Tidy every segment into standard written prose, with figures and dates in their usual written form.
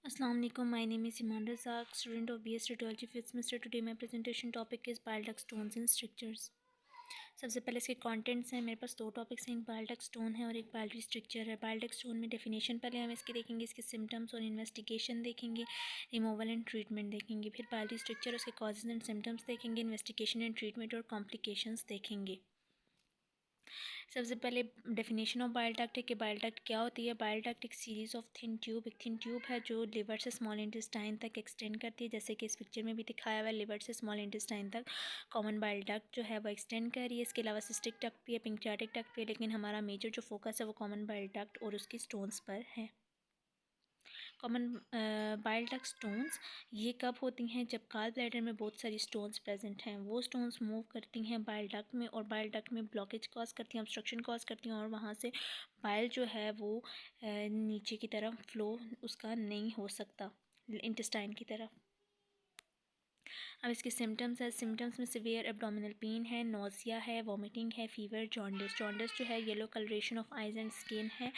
Assalamu alaikum. My name is Iman Razak, student of BS Radiology 5th semester. Today my presentation topic is bile duct stones and strictures. सबसे पहले इसके contents हैं। मेरे पास दो topics हैं, एक bile duct stone है और एक बाइलरी स्ट्रक्चर है। बाइल डक्ट स्टोन में डेफिनेशन पहले हम इसकी देखेंगे, इसके सिम्टम्स और इन्वेस्टिगेशन देखेंगे, रिमूवल एंड ट्रीटमेंट देखेंगे। फिर बाइलरी स्ट्रक्चर, उसके कॉजेज एंड सिम्टम्स देखेंगे, इन्वेस्टिगेशन एंड ट्रीटमेंट और कॉम्प्लिकेशंस देखेंगे। सबसे पहले डेफिनेशन ऑफ बाइल डक्ट है कि बाइल डक्ट क्या होती है। बाइल डक्ट एक सीरीज़ ऑफ थिन ट्यूब, एक थिन ट्यूब है जो लिवर से स्मॉल इंटेस्टाइन तक एक्सटेंड करती है, जैसे कि इस पिक्चर में भी दिखाया हुआ है। लिवर से स्मॉल इंटेस्टाइन तक कॉमन बाइल डक्ट जो है वो एक्सटेंड कर रही है। इसके अलावा सिस्टिक डक्ट भी है, पैंक्रियाटिक डक्ट भी है, लेकिन हमारा मेजर जो फोकस है वो कॉमन बाइल डक्ट और उसकी स्टोन्स पर है। कॉमन बाइल डक्ट स्टोन्स ये कब होती हैं? जब गॉल ब्लैडर में बहुत सारी स्टोन्स प्रेजेंट हैं। वो स्टोन्स मूव करती हैं बाइल डक्ट में और बाइल डक्ट में ब्लॉकेज कॉज करती हैं, ऑब्स्ट्रक्शन कॉज करती हैं और वहाँ से बाइल जो है वो नीचे की तरफ फ्लो उसका नहीं हो सकता इंटेस्टाइन की तरफ। अब इसके सिम्टम्स है। सिम्टम्स में सिवियर एब्डोमिनल पेन है, नोज़िया है, वॉमिटिंग है, फीवर, जॉन्डिस। जॉन्डिस जो है yellow colouration of eyes and skin है।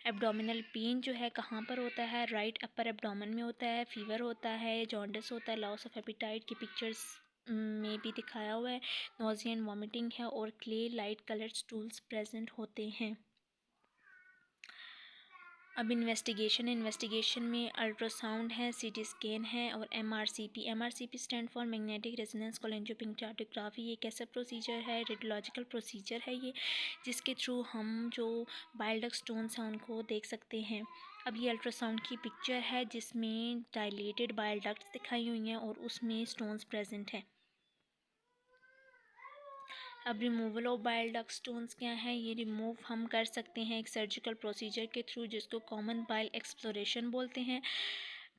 एब्डोमिनल पेन जो है कहाँ पर होता है? राइट अपर एब्डोमेन में होता है। फीवर होता है, जॉन्डिस होता है, लॉस ऑफ एपिटाइट की पिक्चर्स में भी दिखाया हुआ है। नोज़िया एंड वॉमिटिंग है और clay light coloured stools present होते हैं। अब इन्वेस्टिगेशन में अल्ट्रासाउंड है, सीटी स्कैन है और MRCP stand for magnetic resonance cholangiopancreatography. ये कैसा प्रोसीजर है? रेडियोलॉजिकल प्रोसीजर है ये, जिसके थ्रू हम जो बाइल डक्ट स्टोन्स हैं उनको देख सकते हैं। अब ये अल्ट्रासाउंड की पिक्चर है जिसमें डायलेटेड बाइल डक्ट्स दिखाई हुई हैं और उसमें स्टोन्स प्रेजेंट हैं। अब removal of bile duct stones क्या है? ये रिमूव हम कर सकते हैं एक सर्जिकल प्रोसीजर के थ्रू, जिसको कॉमन बाइल एक्सप्लोरेशन बोलते हैं।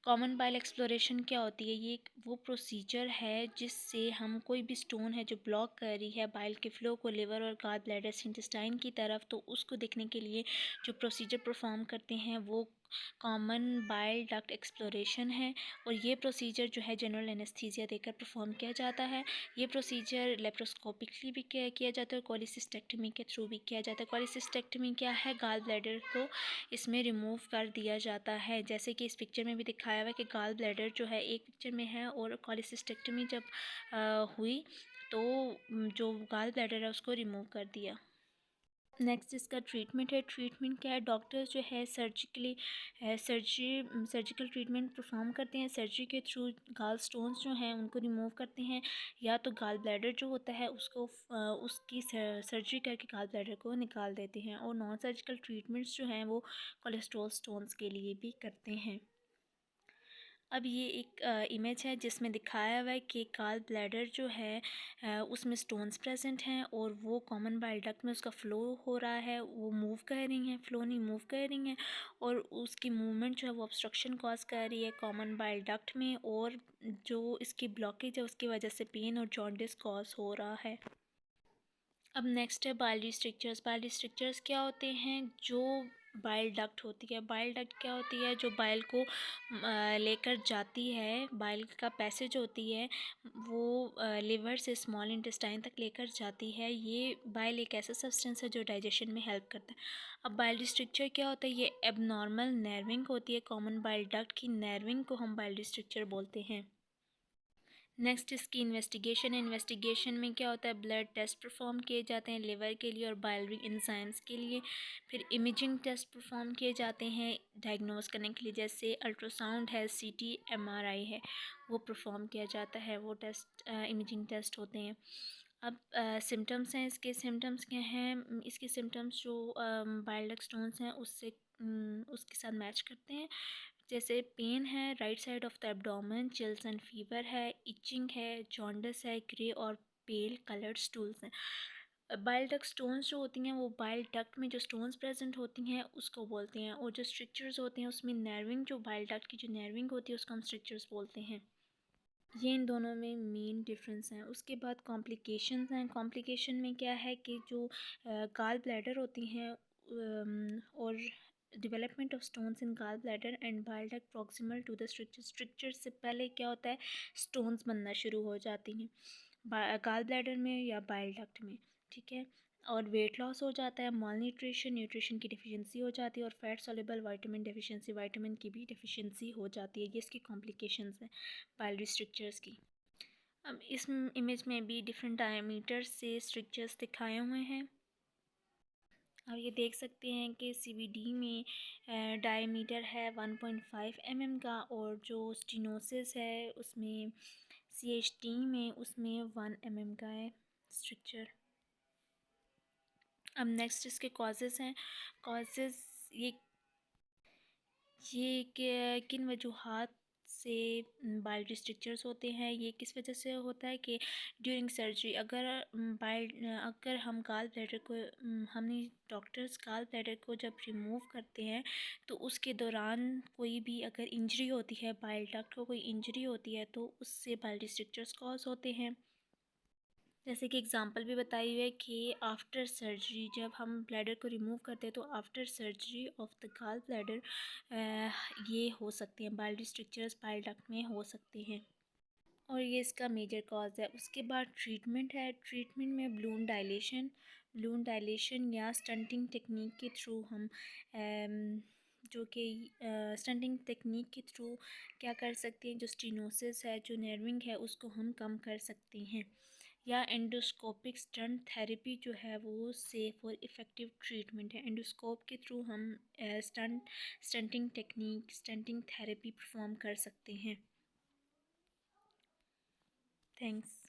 कॉमन बाइल एक्सप्लोरेशन क्या होती है? ये वो प्रोसीजर है जिससे हम कोई भी स्टोन है जो ब्लॉक कर रही है बाइल के फ्लो को लिवर और गॉल ब्लैडर से इंटेस्टाइन की तरफ, तो उसको देखने के लिए जो प्रोसीजर परफॉर्म करते हैं वो कॉमन बाइल डक्ट एक्सप्लोरेशन है। और ये प्रोसीजर जो है जनरल एनेस्थीसिया देकर परफॉर्म किया जाता है। ये प्रोसीजर लेप्रोस्कोपिकली भी किया जाता है और कोलिसिस्टेक्टमी के थ्रू भी किया जाता है। कोलिसिस्टेक्टमी क्या है? गॉल ब्लैडर को इसमें रिमूव कर दिया जाता है, जैसे कि इस पिक्चर में भी दिखाया हुआ है कि गॉल ब्लैडर जो है एक पिक्चर में है और कोलिसिस्टेक्टमी जब हुई तो जो गॉल ब्लैडर है उसको रिमूव कर दिया। नेक्स्ट इसका ट्रीटमेंट है। ट्रीटमेंट क्या है? डॉक्टर्स जो है सर्जिकल ट्रीटमेंट परफॉर्म करते हैं। सर्जरी के थ्रू गाल स्टोन्स जो हैं उनको रिमूव करते हैं, या तो गाल ब्लैडर जो होता है उसको उसकी सर्जरी करके गाल ब्लैडर को निकाल देते हैं। और नॉन सर्जिकल ट्रीटमेंट्स जो हैं वो कोलेस्ट्रॉल स्टोन्स के लिए भी करते हैं। अब ये एक इमेज है जिसमें दिखाया हुआ है कि गाल ब्लैडर जो है उसमें स्टोन्स प्रेजेंट हैं और वो कॉमन बाइल डक्ट में उसका फ़्लो हो रहा है, वो मूव कर रही हैं, फ़्लो नहीं मूव कर रही हैं और उसकी मूवमेंट जो है वो ऑब्स्ट्रक्शन कॉज कर रही है कॉमन बाइल डक्ट में, और जो इसकी ब्लॉकेज है उसकी वजह से पेन और जॉन्डिस कॉज हो रहा है। अब नेक्स्ट है बाइलरी स्ट्रक्चर्स। बाइलरी स्ट्रक्चर्स क्या होते हैं? जो बाइल डक्ट होती है। बाइल डक्ट क्या होती है? जो बाइल को लेकर जाती है, बाइल का पैसेज होती है वो लिवर से स्मॉल इंटेस्टाइन तक लेकर जाती है। ये बाइल एक ऐसा सब्सटेंस है जो डाइजेशन में हेल्प करता है। अब बाइलरी स्ट्रक्चर क्या होता है? ये एबनॉर्मल नर्विंग होती है। कॉमन बाइल डक्ट की नर्विंग को हम बाइलरी स्ट्रक्चर बोलते हैं। नेक्स्ट इसकी इन्वेस्टिगेशन में क्या होता है? ब्लड टेस्ट परफॉर्म किए जाते हैं लिवर के लिए और बाइलरी एंजाइम्स के लिए। फिर इमेजिंग टेस्ट परफॉर्म किए जाते हैं डायग्नोस करने के लिए, जैसे अल्ट्रासाउंड है, सीटी, एमआरआई है, वो परफॉर्म किया जाता है। वो टेस्ट इमेजिंग टेस्ट होते हैं। अब सिम्टम्स हैं इसके। सिम्टम्स क्या हैं? इसके सिम्टम्स जो बाइल डक्ट स्टोन्स हैं उसके साथ मैच करते हैं, जैसे पेन है right side of the abdomen, chills and fever है, इचिंग है, जॉन्डिस है, ग्रे और पेल कलर्ड स्टूल्स हैं। बाइल डक्ट स्टोन्स जो होती हैं वो बाइल डक्ट में जो स्टोन्स प्रेजेंट होती हैं उसको बोलते हैं, और जो स्ट्रिक्चर्स होते हैं उसमें नर्विंग, जो बाइल डक्ट की जो नर्विंग होती है उसको हम स्ट्रिक्चर्स बोलते हैं। ये इन दोनों में मेन डिफरेंस हैं। उसके बाद कॉम्प्लिकेशंस हैं। कॉम्प्लिकेशन में क्या है कि जो गाल ब्लैडर होती हैं और development of stones in gall bladder and bile duct proximal to the structure से पहले क्या होता है? स्टोन्स बनना शुरू हो जाती हैं गाल ब्लैडर में या बाइल डक्ट में, ठीक है। और वेट लॉस हो जाता है, माल न्यूट्रिशन, न्यूट्रिशन की डिफिशिएंसी हो जाती है, और fat soluble vitamin deficiency, vitamin की भी डेफिशिएंसी हो जाती है। ये इसकी कॉम्प्लिकेशंस हैं बाइलरी स्ट्रक्चर्स की। अब इस इमेज में भी डिफरेंट डायमीटर से स्ट्रक्चर्स दिखाए हुए हैं। आप ये देख सकते हैं कि सीवीडी में डायमीटर है 1.5 mm का, और जो स्टीनोसिस है उसमें सीएचटी में उसमें 1 mm का है स्ट्रक्चर। अब नेक्स्ट इसके कॉजेज़ हैं। कॉजेज़ ये किन वजूहात से बाइल स्ट्रक्चर्स होते हैं। ये किस वजह से होता है कि ड्यूरिंग सर्जरी अगर हम गाल ब्लैडर को हमने डॉक्टर्स गाल ब्लैडर को जब रिमूव करते हैं तो उसके दौरान कोई भी अगर इंजरी होती है, बाइल डक्ट को कोई इंजरी होती है, तो उससे बाइल स्ट्रक्चर्स कॉज होते हैं। जैसे कि एग्जांपल भी बताई हुई है कि आफ्टर सर्जरी जब हम ब्लैडर को रिमूव करते हैं तो after surgery of the gall bladder ये हो सकते हैं, बाइल स्ट्रक्चर्स बाइल डक्ट में हो सकते हैं, और ये इसका मेजर कॉज है। उसके बाद ट्रीटमेंट है। ट्रीटमेंट में बलून डायलेशन या स्टंटिंग टेक्निक के थ्रू हम जो कि स्टंटिंग टेक्निक के थ्रू क्या कर सकते हैं, जो स्टीनोसिस है, जो नर्विंग है, उसको हम कम कर सकते हैं। या एंडोस्कोपिक स्टंट थेरेपी जो है वो सेफ़ और इफ़ेक्टिव ट्रीटमेंट है। एंडोस्कोप के थ्रू हम stunting technique, stunting therapy perform कर सकते हैं। थैंक्स।